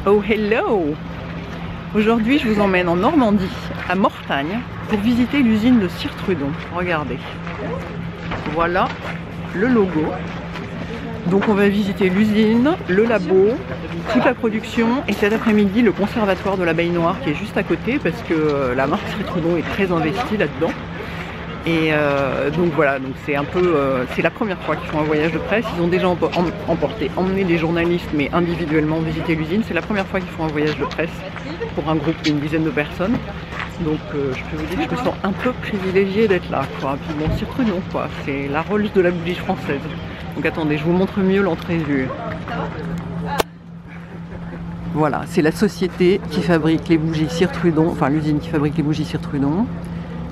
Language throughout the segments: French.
Oh hello! Aujourd'hui je vous emmène en Normandie, à Mortagne, pour visiter l'usine de Cire Trudon. Regardez. Voilà le logo. Donc on va visiter l'usine, le labo, toute la production et cet après-midi le conservatoire de l'abeille noire qui est juste à côté parce que la marque Cire Trudon est très investie là-dedans. Et donc voilà, donc c'est un peu, c'est la première fois qu'ils font un voyage de presse. Ils ont déjà emmené des journalistes, mais individuellement visiter l'usine. C'est la première fois qu'ils font un voyage de presse pour un groupe d'une dizaine de personnes. Donc je peux vous dire que je me sens un peu privilégiée d'être là, quoi. Puis bon, Cire Trudon, quoi. C'est la Rolls de la bougie française. Donc attendez, je vous montre mieux l'entrée vue. Voilà, c'est la société qui fabrique les bougies Cire Trudon, enfin l'usine qui fabrique les bougies Cire Trudon.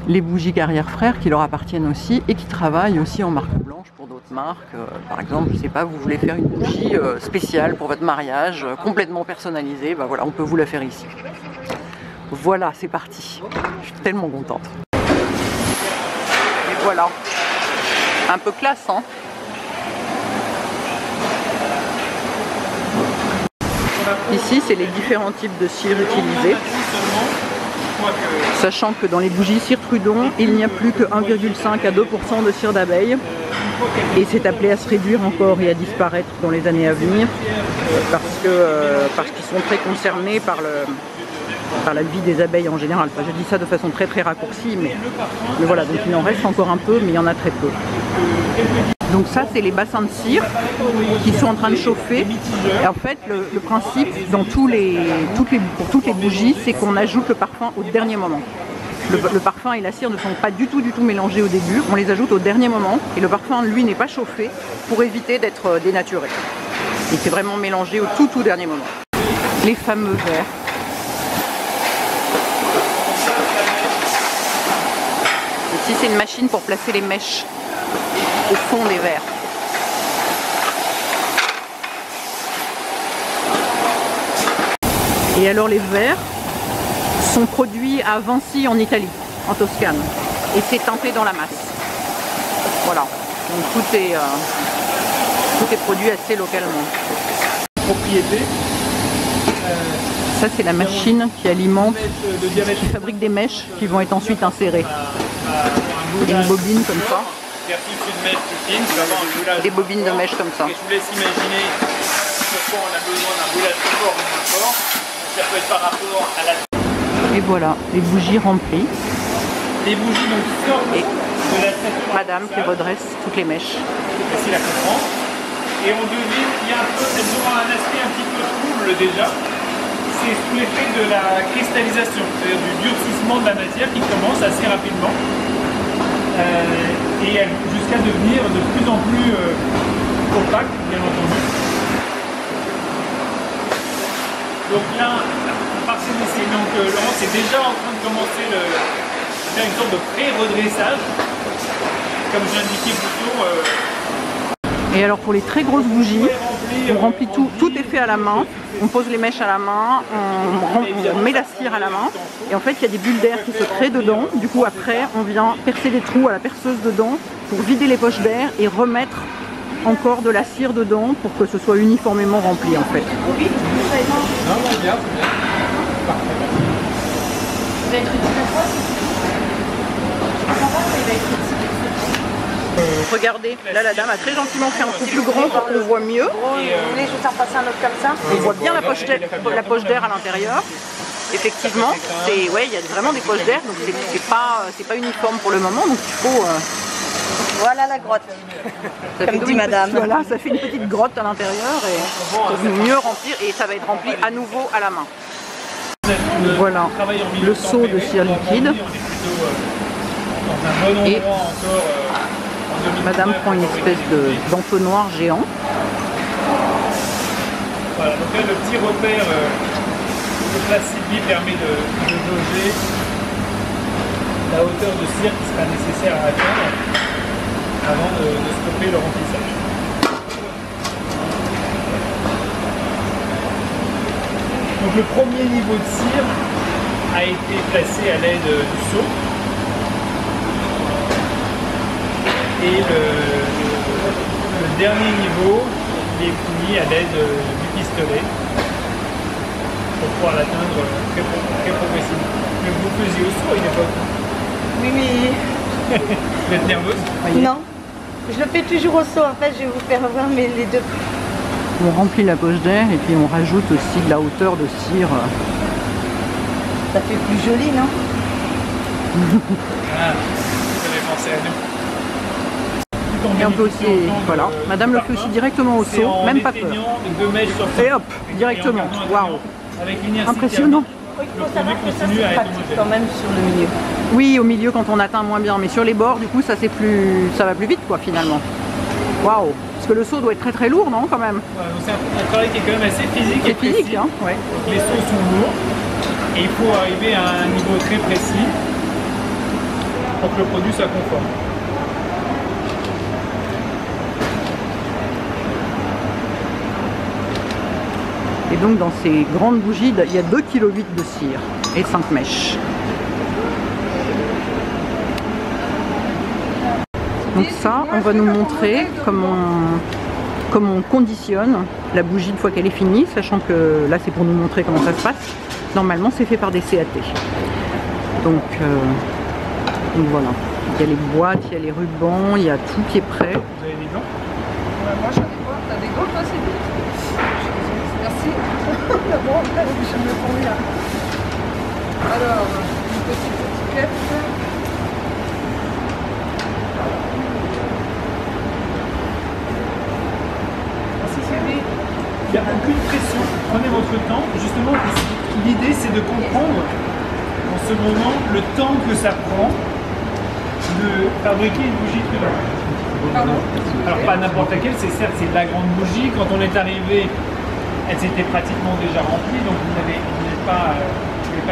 Les bougies Carrière Frères qui leur appartiennent aussi et qui travaillent aussi en marque blanche pour d'autres marques. Par exemple, je sais pas, vous voulez faire une bougie spéciale pour votre mariage, complètement personnalisée, ben voilà, on peut vous la faire ici. Voilà, c'est parti. Je suis tellement contente. Et voilà. Un peu classe, hein. Ici, c'est les différents types de cire utilisés. Sachant que dans les bougies Cire Trudon, il n'y a plus que 1,5 à 2% de cire d'abeille. Et c'est appelé à se réduire encore et à disparaître dans les années à venir. Parce qu'ils sont très concernés par la vie des abeilles en général. Enfin, je dis ça de façon très raccourcie, mais voilà, donc il en reste encore un peu, mais il y en a très peu. Donc ça, c'est les bassins de cire qui sont en train de chauffer. Et en fait, le principe dans pour toutes les bougies, c'est qu'on ajoute le parfum au dernier moment. Le parfum et la cire ne sont pas du tout mélangés au début. On les ajoute au dernier moment et le parfum, lui, n'est pas chauffé pour éviter d'être dénaturé. Et c'est vraiment mélangé au tout dernier moment. Les fameux verres. Ici, c'est une machine pour placer les mèches au fond des verres. Et alors les verres sont produits à Vinci en Italie, en Toscane. Et c'est teinté dans la masse. Voilà. Donc tout est produit assez localement. Propriété. Ça c'est la machine qui alimente, qui fabrique des mèches qui vont être ensuite insérées. Il y a une bobine comme ça. Des bobines de mèche comme ça. Je vous laisse imaginer pourquoi on a besoin d'un roulage plus fort ou moins fort. Ça peut être par rapport à la... Et voilà, les bougies remplies. Les bougies donc sortent et de la station. Madame qui redresse toutes les mèches. C'est facile à comprendre. Et on devine, il y a un peu, elles auront un aspect un petit peu trouble déjà. C'est sous l'effet de la cristallisation, c'est-à-dire du durcissement de la matière qui commence assez rapidement. Et jusqu'à devenir de plus en plus opaque, bien entendu. Donc là, par ces essais, Laurence est déjà en train de commencer faire une sorte de pré-redressage, comme je l'indiquais plus tôt. Et alors pour les très grosses bougies, on remplit tout est fait à la main, on pose les mèches à la main, on met la cire à la main, et en fait il y a des bulles d'air qui se créent dedans. Du coup après on vient percer des trous à la perceuse dedans pour vider les poches d'air et remettre encore de la cire dedans pour que ce soit uniformément rempli en fait. Regardez, là la dame a très gentiment fait un trou plus grand pour qu'on voit mieux. Vous voulez juste en passer un autre comme ça? On voit bien la poche d'air à l'intérieur. Effectivement, ouais, il y a vraiment des poches d'air, donc c'est pas uniforme pour le moment, donc il faut... Voilà la grotte, comme dit madame. Voilà, ça fait une petite grotte à l'intérieur et pour mieux remplir, et ça va être rempli à nouveau à la main. Voilà le seau de cire liquide. Et madame prend une espèce d'entonnoir géant. Voilà, donc là le petit repère de plastique permet de jauger la hauteur de cire qui sera nécessaire à atteindre avant de stopper le remplissage. Donc le premier niveau de cire a été placé à l'aide du seau. Et le dernier niveau, il est fini à l'aide du pistolet. pouvoir l'atteindre très progressivement. Mais vous faisiez au saut à une époque. Oui, mais Vous êtes nerveuse? non. Je le fais toujours au saut. En fait, je vais vous faire voir les deux. On remplit la poche d'air et puis on rajoute aussi de la hauteur de cire. Ça fait plus joli, non? Ah, vous avez pensé à nous. Et on peut aussi, voilà, madame le fait aussi directement au saut, même pas peur. Et hop, directement, waouh, impressionnant. Il faut savoir que ça c'est pratique quand même sur le milieu. Oui, au milieu quand on atteint moins bien, mais sur les bords, du coup, ça va plus vite, quoi, finalement. Waouh, parce que le saut doit être très très lourd, non, quand même. Ouais, c'est un travail qui est quand même assez physique. C'est physique, hein, ouais. Donc les sauts sont lourds et il faut arriver à un niveau très précis pour que le produit soit conforme. Et donc dans ces grandes bougies, il y a 2,8 kg de cire et 5 mèches. Donc ça, on va nous montrer comment on conditionne la bougie une fois qu'elle est finie, sachant que là c'est pour nous montrer comment ça se passe. Normalement c'est fait par des CAT. Donc voilà, il y a les boîtes, il y a les rubans, il y a tout qui est prêt. Vous avez des gants? Moi j'en ai pas, t'as des gants toi, c'est vite. Merci. D'abord, je me prends là. Alors, une petite étiquette. Il n'y a aucune pression, prenez votre temps. Justement, l'idée c'est de comprendre en ce moment le temps que ça prend de fabriquer une bougie Trudon. Alors pas n'importe laquelle, c'est certes c'est de la grande bougie. Quand on est arrivé, elle s'était pratiquement déjà remplie, donc vous n'avez pas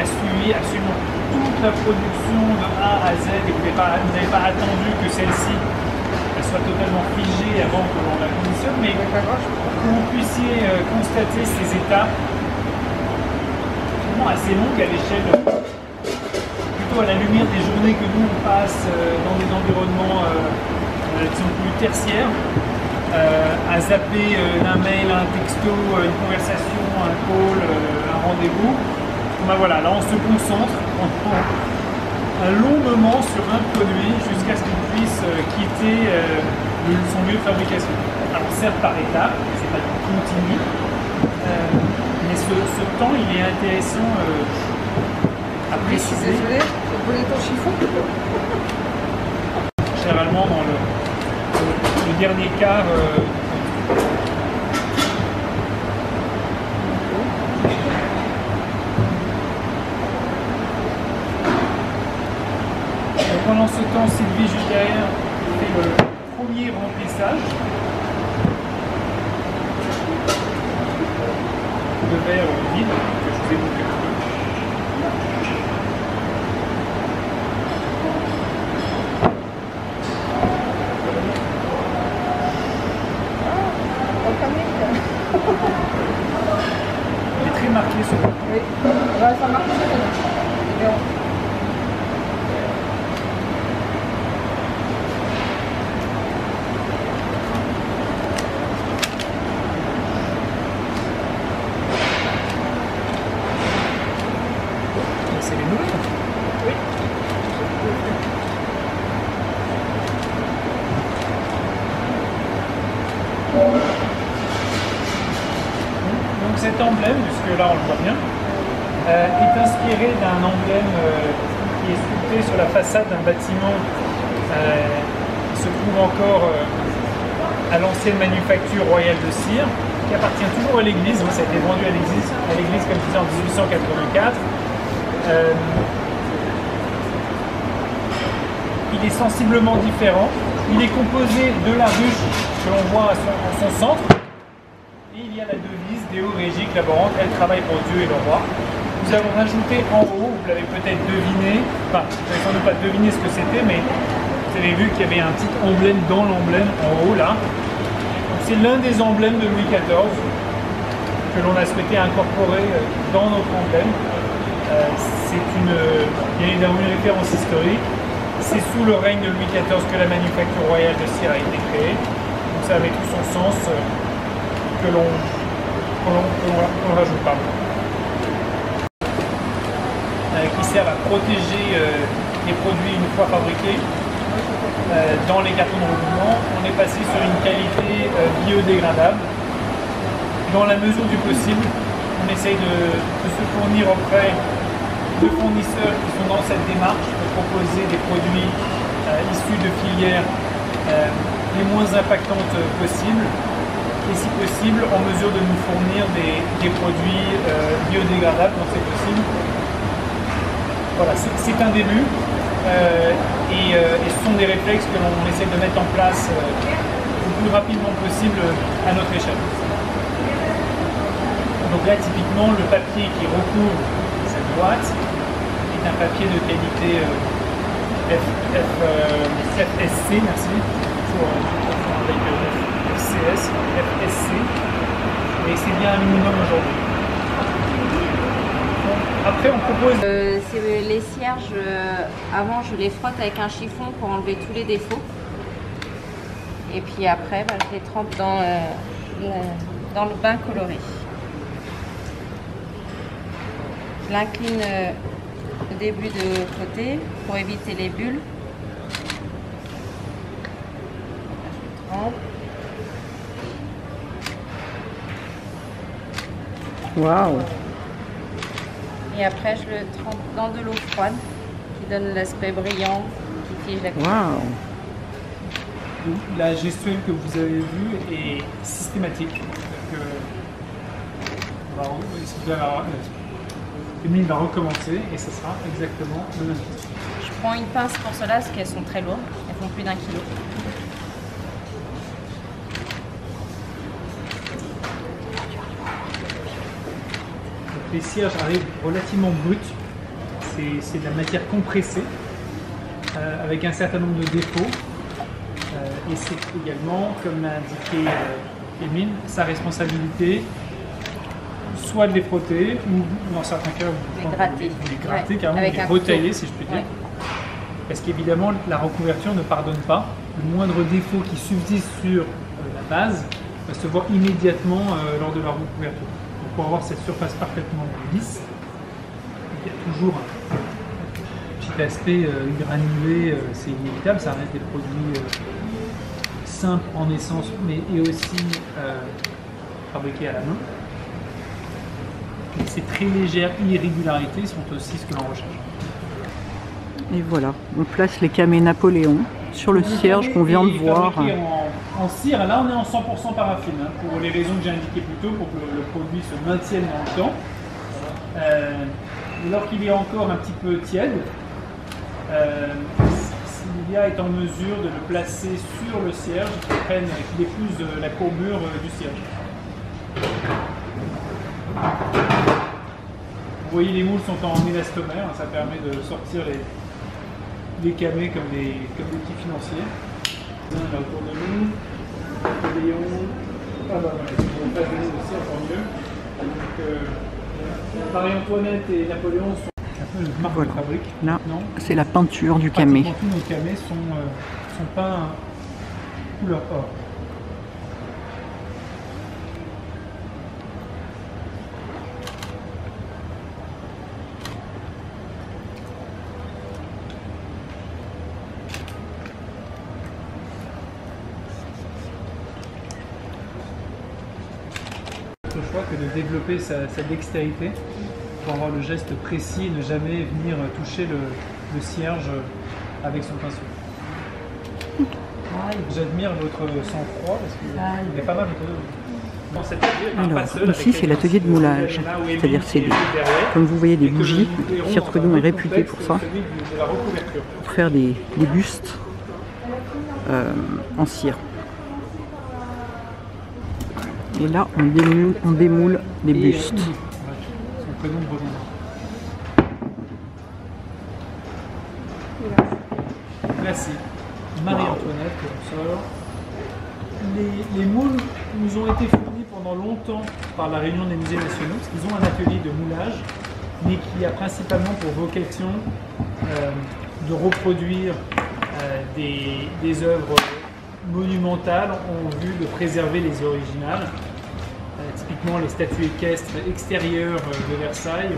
suivi absolument toute la production de A à Z et vous n'avez pas attendu que celle-ci soit totalement figée avant que l'on la conditionne, mais que vous puissiez constater ces étapes vraiment assez longues à l'échelle, plutôt à la lumière des journées que nous on passe dans des environnements qui sont plus tertiaires, à zapper un mail, un texto, une conversation, un call, un rendez-vous. Ben voilà, là on se concentre un long moment sur un produit jusqu'à ce qu'il puisse quitter son lieu de fabrication. Alors certes par étapes, c'est pas continu, mais ce temps il est intéressant à préciser. Désolé, j'ai volé ton chiffon. Généralement dans le dernier quart. Pendant ce temps, Sylvie juste derrière fait le premier remplissage de verre vide que je vous ai montré. Il est très marqué ce point. Oui, ça marche. C'est les nouvelles. Oui. Donc cet emblème, puisque là on le voit bien, est inspiré d'un emblème qui est sculpté sur la façade d'un bâtiment qui se trouve encore à l'ancienne manufacture royale de cire, qui appartient toujours à l'église. Ça a été vendu à l'église comme je disais en 1884. Il est sensiblement différent. Il est composé de la ruche que l'on voit en son centre. Et il y a la devise Deo Regic Laborant, elle travaille pour Dieu et le roi. Nous avons rajouté en haut, vous l'avez peut-être deviné, enfin, vous n'avez sans doute pas deviné ce que c'était, mais vous avez vu qu'il y avait un petit emblème dans l'emblème en haut là. C'est l'un des emblèmes de Louis XIV que l'on a souhaité incorporer dans notre emblème. C'est bien évidemment une référence historique. C'est sous le règne de Louis XIV que la manufacture royale de cire a été créée. Donc ça avait tout son sens que l'on ne rajoute pas. qui servent à protéger les produits une fois fabriqués. Dans les cartons de remouvement, on est passé sur une qualité biodégradable. Dans la mesure du possible, on essaye de se fournir auprès de fournisseurs qui sont dans cette démarche de proposer des produits issus de filières les moins impactantes possibles et si possible en mesure de nous fournir des produits biodégradables quand c'est possible. Voilà, c'est un début et ce sont des réflexes que l'on essaie de mettre en place le plus rapidement possible à notre échelle. Donc là, typiquement, le papier qui recouvre cette boîte est un papier de qualité FSC, merci, avec FCS, FSC, et c'est bien un minimum aujourd'hui. Après, on propose... les cierges, avant je les frotte avec un chiffon pour enlever tous les défauts. Et puis après, je les trempe dans le bain coloré. Je l'incline au début de côté pour éviter les bulles. Je trempe. Waouh! Et après, je le trempe dans de l'eau froide qui donne l'aspect brillant, qui fige la couleur. Waouh! La gestuelle que vous avez vue est systématique. Émile va recommencer et ce sera exactement le même. Je prends une pince pour cela parce qu'elles sont très lourdes, elles font plus d'1 kilo. Donc les cierges arrivent relativement bruts, c'est de la matière compressée avec un certain nombre de défauts et c'est également, comme l'a indiqué Émile, sa responsabilité soit de les frotter ou dans certains cas les gratter, carrément, les retailler si je puis dire. Parce qu'évidemment la recouverture ne pardonne pas. Le moindre défaut qui subsiste sur la base va se voir immédiatement lors de la recouverture. Donc pour avoir cette surface parfaitement lisse, il y a toujours un petit aspect granulé, c'est inévitable, ça reste des produits simples en essence mais et aussi fabriqués à la main. Ces très légères irrégularités sont aussi ce que l'on recherche. Et voilà, on place les camés Napoléon sur le cierge qu'on vient de voir. En cire, là on est en 100% paraffine, hein, pour les raisons que j'ai indiquées plus tôt, pour que le produit se maintienne dans le temps. Lorsqu'il est encore un petit peu tiède, Sylvia est en mesure de le placer sur le cierge, qu'il épouse la courbure du cierge. Vous voyez, les moules sont en élastomère, ça permet de sortir les camés comme des petits financiers. Là autour de nous, Napoléon, voilà, on passe aussi encore mieux. Donc, Marie-Antoinette et Napoléon sont un peu une marque de fabrique. Là, c'est la peinture du camé. Tous nos camés sont peints couleur or. Choix que de développer sa dextérité pour avoir le geste précis et ne jamais venir toucher le cierge avec son pinceau. J'admire votre sang-froid parce qu'il est pas mal Alors, ici c'est l'atelier de moulage, c'est-à-dire c'est comme vous voyez des bougies. Cire Trudon est réputé pour ça, pour faire des bustes en cire. Et là, on démoule des bustes. Là, c'est Marie-Antoinette que l'on sort. Les moules nous ont été fournis pendant longtemps par la Réunion des musées nationaux, parce qu'ils ont un atelier de moulage, mais qui a principalement pour vocation de reproduire des œuvres monumentales en vue de préserver les originales. Typiquement les statues équestres extérieures de Versailles,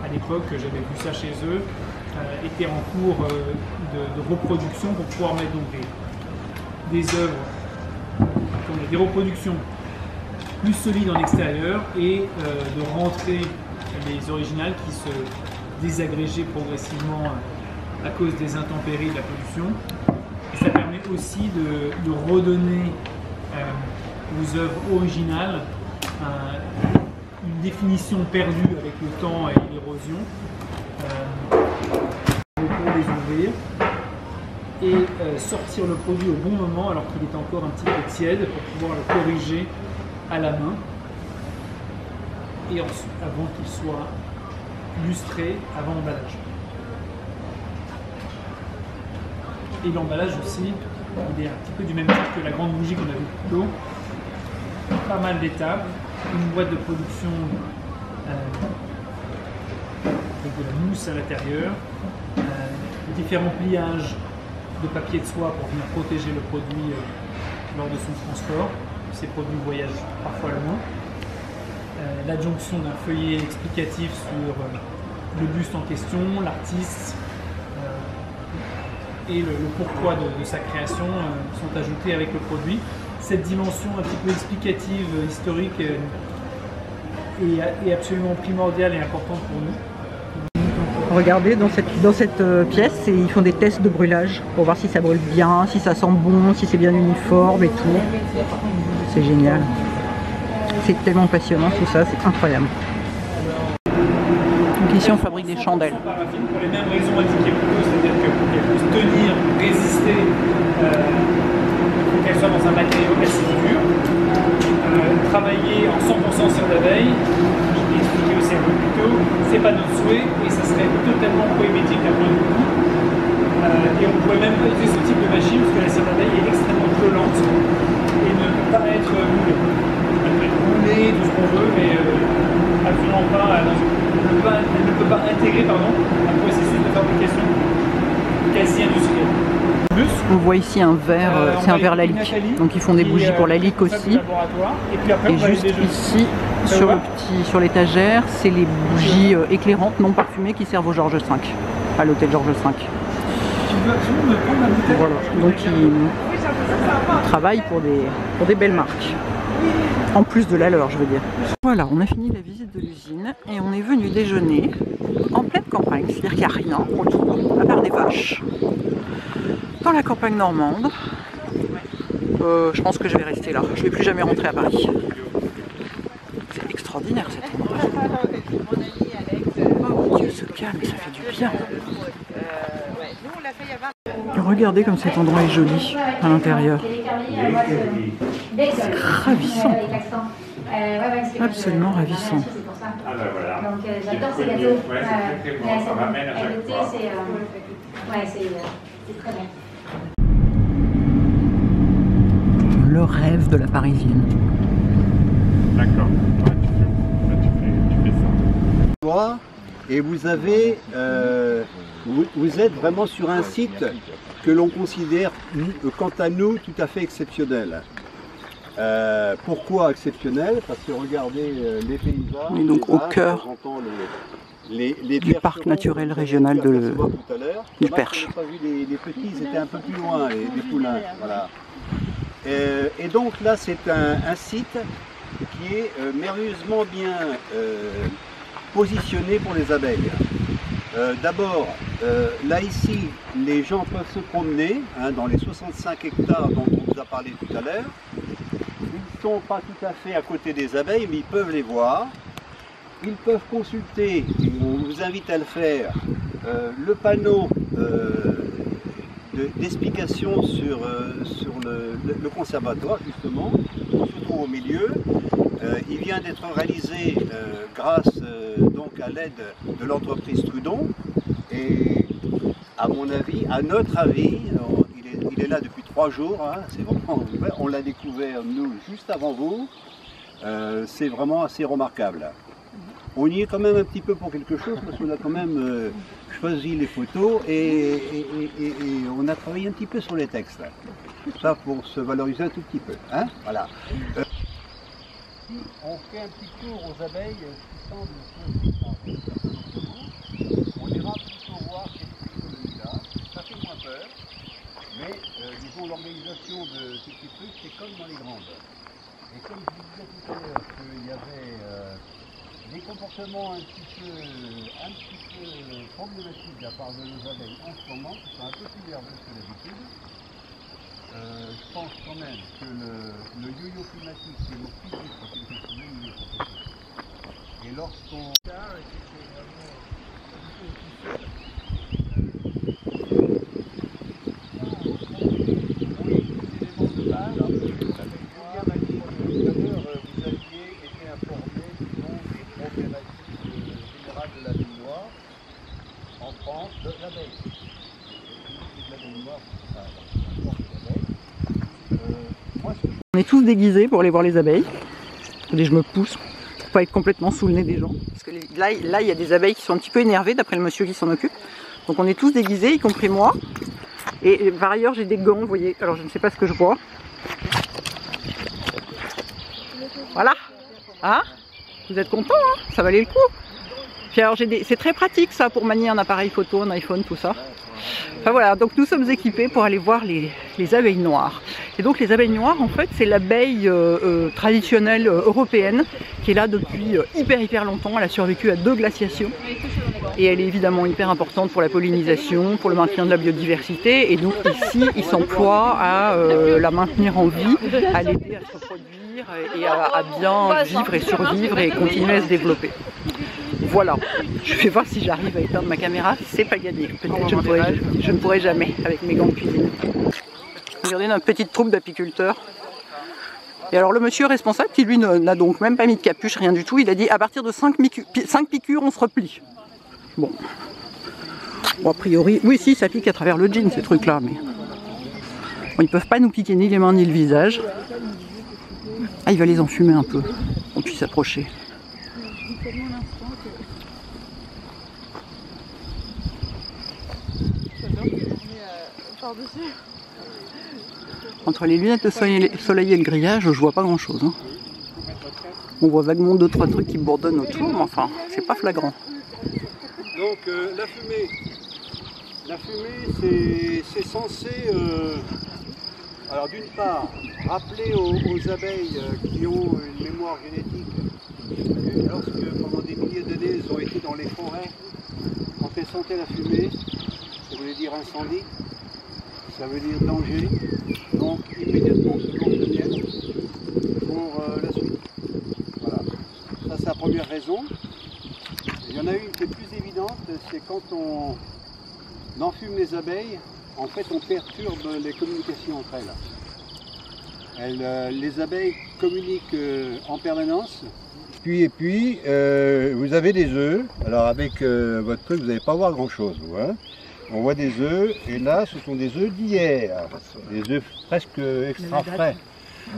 à l'époque, j'avais vu ça chez eux, étaient en cours de reproduction pour pouvoir mettre donc des œuvres, des reproductions plus solides en extérieur et de rentrer les originales qui se désagrégeaient progressivement à cause des intempéries de la pollution. Et ça permet aussi de redonner aux œuvres originales une définition perdue avec le temps et l'érosion pour les ouvrir et sortir le produit au bon moment alors qu'il est encore un petit peu tiède pour pouvoir le corriger à la main et ensuite avant qu'il soit lustré avant emballage. Et l'emballage aussi, il est un petit peu du même type que la grande bougie qu'on a vu plus tôt. Pas mal d'étapes, une boîte de production avec de la mousse à l'intérieur, différents pliages de papier de soie pour venir protéger le produit lors de son transport. Ces produits voyagent parfois loin. L'adjonction d'un feuillet explicatif sur le buste en question, l'artiste et le pourquoi de sa création sont ajoutés avec le produit. Cette dimension un petit peu explicative, historique, est absolument primordiale et importante pour nous. Regardez, dans cette pièce, ils font des tests de brûlage pour voir si ça brûle bien, si ça sent bon, si c'est bien uniforme et tout. C'est génial. C'est tellement passionnant tout ça, c'est incroyable. Donc ici on fabrique des chandelles. Pour les mêmes raisons indiquées plus tôt, c'est-à-dire qu'elle puisse tenir, résister, il faut qu'elle soit dans un matériau assez dur. Travailler en 100% cire d'abeille, je l'ai expliqué aussi un peu plus tôt, c'est pas notre souhait et ça serait totalement prohibitif d'un point de vue. Et on pourrait même pas utiliser ce type de machine parce que la cire d'abeille est extrêmement collante et ne peut pas être moulée. Elle peut être moulée, tout ce qu'on veut, mais absolument pas. Elle ne peut pas intégrer un processus de fabrication quasi industriel. On voit ici un verre, c'est un verre Lalique. Donc ils font des bougies pour Lalique aussi. Et juste ici, sur l'étagère, c'est les bougies éclairantes non parfumées qui servent au Georges V, à l'hôtel Georges V. Voilà, donc ils travaillent pour des belles marques. En plus de la leur, je veux dire. Voilà, on a fini la visite de l'usine et on est venu déjeuner en pleine campagne, c'est-à-dire qu'il n'y a rien autour, à part des vaches. Dans la campagne normande, je pense que je vais rester là. Je ne vais plus jamais rentrer à Paris. C'est extraordinaire cet endroit. Oh mon Dieu, ce calme, ça fait du bien. Regardez comme cet endroit est joli à l'intérieur. C'est ravissant. Absolument ravissant. Ah ben voilà. Donc j'adore ces gâteaux. Ouais, c'est très bon, ça m'amène à chaque fois. C'est très bien. Le rêve de la Parisienne. D'accord. Ouais, tu fais ça. Et vous avez, vous êtes vraiment sur un site que l'on considère, quant à nous, tout à fait exceptionnel. Pourquoi exceptionnel? Parce que regardez les paysages. Et donc au cœur du parc naturel régional du Perche. On n'a pas vu les petits, ils étaient un peu plus loin, les poulains. Voilà. Et donc là, c'est un site qui est merveilleusement bien positionné pour les abeilles. D'abord, là ici, les gens peuvent se promener dans les 65 hectares dont on vous a parlé tout à l'heure. Ils ne sont pas tout à fait à côté des abeilles, mais ils peuvent les voir. Ils peuvent consulter, on vous invite à le faire, le panneau d'explication sur le conservatoire, justement, qui se trouve au milieu. Il vient d'être réalisé grâce donc à l'aide de l'entreprise Trudon. Et à mon avis, à notre avis, il est là depuis 3 jours, hein, c'est vraiment, on l'a découvert nous juste avant vous. C'est vraiment assez remarquable. On y est quand même un petit peu pour quelque chose parce qu'on a quand même choisi les photos et on a travaillé un petit peu sur les textes. Ça pour se valoriser un tout petit peu. Hein, voilà. On fait un petit tour aux abeilles qui semblent comportement un petit peu problématique de la part de nos abeilles en ce moment, qui sont un peu plus nerveuses que d'habitude. Je pense quand même que le yo-yo climatique, c'est le plus vite pour quelque chose de mieux. Et lorsqu'on... On est tous déguisés pour aller voir les abeilles. Attendez, je me pousse pour pas être complètement sous le nez des gens. Parce que là, il y a des abeilles qui sont un petit peu énervées d'après le monsieur qui s'en occupe. Donc on est tous déguisés, y compris moi. Et par ailleurs, j'ai des gants, vous voyez. Alors je ne sais pas ce que je vois. Voilà. Hein? Vous êtes contents, hein? Ça valait le coup. Puis alors, c'est très pratique ça pour manier un appareil photo, un iPhone, tout ça. Enfin voilà, donc nous sommes équipés pour aller voir les abeilles noires. Et donc les abeilles noires, en fait, c'est l'abeille traditionnelle européenne qui est là depuis hyper longtemps. Elle a survécu à 2 glaciations. Et elle est évidemment hyper importante pour la pollinisation, pour le maintien de la biodiversité. Et donc ici, ils s'emploient à la maintenir en vie, à l'aider à se reproduire et à bien vivre et survivre et continuer à se développer. Voilà, je vais voir si j'arrive à éteindre ma caméra, c'est pas gagné. Peut-être je ne pourrai jamais avec mes gants de cuisine. Regardez notre petite troupe d'apiculteurs. Et alors le monsieur responsable qui lui n'a donc même pas mis de capuche, rien du tout, il a dit à partir de 5 piqûres on se replie. Bon, a priori, oui si ça pique à travers le jean ces trucs là, mais bon, ils peuvent pas nous piquer ni les mains ni le visage. Ah, il va les enfumer un peu, on puisse s'approcher. Entre les lunettes de soleil et le grillage, je vois pas grand chose. Hein. On voit vaguement 2-3 trucs qui bourdonnent autour, mais enfin, c'est pas flagrant. Donc la fumée c'est censé, alors d'une part, rappeler aux abeilles qui ont une mémoire génétique, lorsque pendant des milliers d'années elles ont été dans les forêts, quand elles sentaient la fumée, ça voulait dire incendie, ça veut dire danger, donc immédiatement se préviennent pour la suite. Voilà, ça c'est la première raison. Il y en a une qui est plus évidente, c'est quand on enfume les abeilles, en fait on perturbe les communications entre elles. Les abeilles communiquent en permanence. Et puis vous avez des œufs. Alors avec votre truc, vous n'allez pas voir grand chose. Vous, hein. On voit des œufs, et là ce sont des œufs d'hier, des œufs presque extra frais.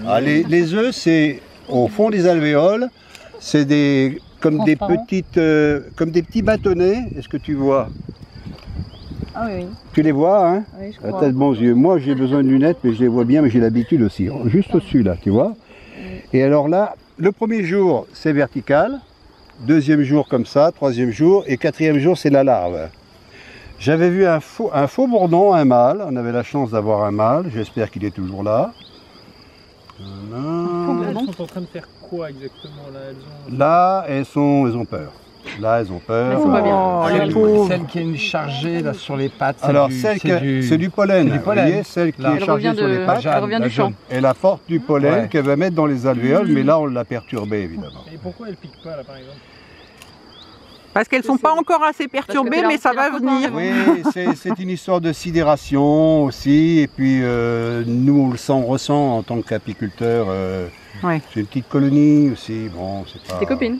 Alors, les œufs, c'est au fond des alvéoles, c'est comme des petits bâtonnets. Est-ce que tu vois? Ah oui. Tu les vois, hein? Oui, je crois. T'as de bons yeux. Moi j'ai besoin de lunettes, mais je les vois bien, mais j'ai l'habitude aussi. Juste au-dessus là, tu vois? Et alors là, le premier jour c'est vertical, deuxième jour comme ça, troisième jour, et quatrième jour c'est la larve. J'avais vu un faux bourdon, un mâle, on avait la chance d'avoir un mâle, j'espère qu'il est toujours là. Elles sont en train de faire quoi exactement là? Là, elles ont peur. Là, elles ont peur. Elles sont pas bien. Les pauvres. Celle qui a une chargée là, sur les pattes. Alors, c'est du pollen. Vous voyez, celle qui est chargée sur les pattes, elle revient du champ. Elle apporte du pollen qu'elle va mettre dans les alvéoles, mais là, on l'a perturbée évidemment. Et pourquoi elle pique pas là par exemple? Parce qu'elles sont pas encore assez perturbées, mais ça va venir. Oui, c'est une histoire de sidération aussi, et puis nous on ressent en tant qu'apiculteurs. C'est une petite colonie aussi, bon, c'est pas... Des copines.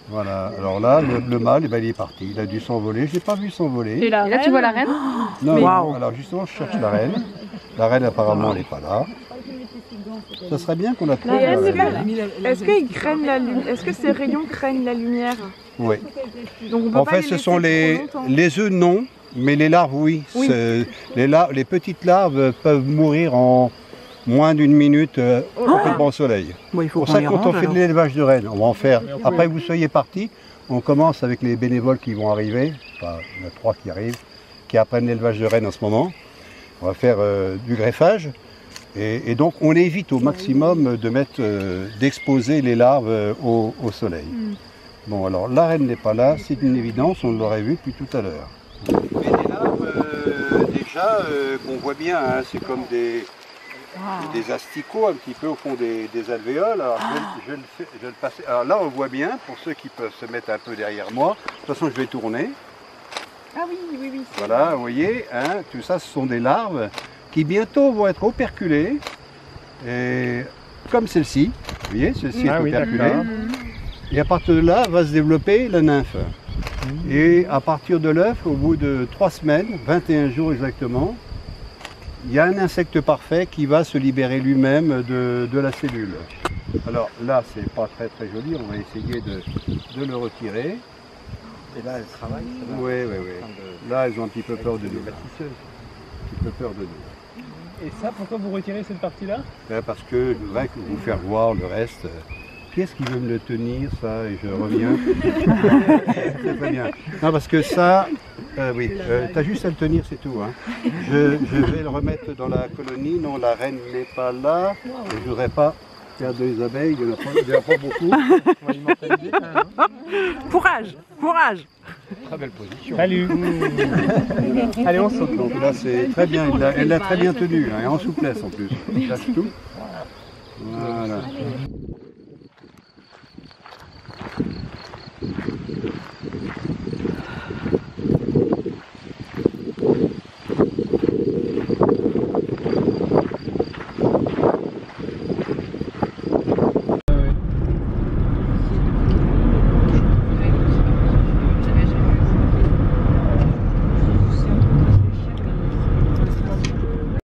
Voilà, alors là, le mâle, il est parti, il a dû s'envoler, je l'ai pas vu s'envoler. Et là tu vois la reine? Non, wow. Alors justement, je cherche la reine. La reine, apparemment, elle n'est pas là. Ça serait bien qu'on la trouve. Est-ce que ces rayons craignent la lumière? Oui. Donc on peut en pas fait, les ce sont les œufs, non, mais les larves, oui. Les petites larves peuvent mourir en moins d'une minute complètement au soleil. Bon, c'est pour ça que quand on fait de l'élevage de rennes, on va en faire. Après que vous soyez partis, on commence avec les bénévoles qui vont arriver. Enfin, il y en a 3 qui arrivent, qui apprennent l'élevage de rennes en ce moment. On va faire du greffage. Et donc on évite au maximum d'exposer les larves au soleil. Bon, alors la reine n'est pas là, c'est une évidence, on l'aurait vu depuis tout à l'heure. Mais des larves, déjà, qu'on voit bien, hein, c'est comme des asticots un petit peu au fond des alvéoles. Alors, je vais le passer. Alors là, on voit bien, pour ceux qui peuvent se mettre un peu derrière moi, de toute façon, je vais tourner. Ah oui, oui, oui. Voilà, vous voyez, hein, tout ça, ce sont des larves qui bientôt vont être operculées, et, comme celle-ci. Vous voyez, celle-ci est operculée. Et à partir de là, va se développer la nymphe. Et à partir de l'œuf, au bout de 3 semaines, 21 jours exactement, il y a un insecte parfait qui va se libérer lui-même de la cellule. Alors là, c'est pas très très joli, on va essayer de le retirer. Et là, elle travaille. Oui, oui, oui. Là, elles ont un petit peu peur de nous. Un petit peu peur de nous. Et ça, pourquoi vous retirez cette partie-là? Parce que je voudrais vous faire voir le reste. Qui est-ce qui veut me le tenir, ça? Et je reviens. C'est très bien. Non, parce que ça, oui, tu as juste à le tenir, c'est tout. Hein. Je vais le remettre dans la colonie. Non, la reine n'est pas là. Et je ne voudrais pas perdre les abeilles. Il n'y en a pas beaucoup. On va y monter vite, hein. Courage, courage. Très belle position. Salut. Allez, on saute. Donc là, c'est très bien. Elle l'a très bien tenu. Hein, et en souplesse en plus. Lâche tout. Voilà.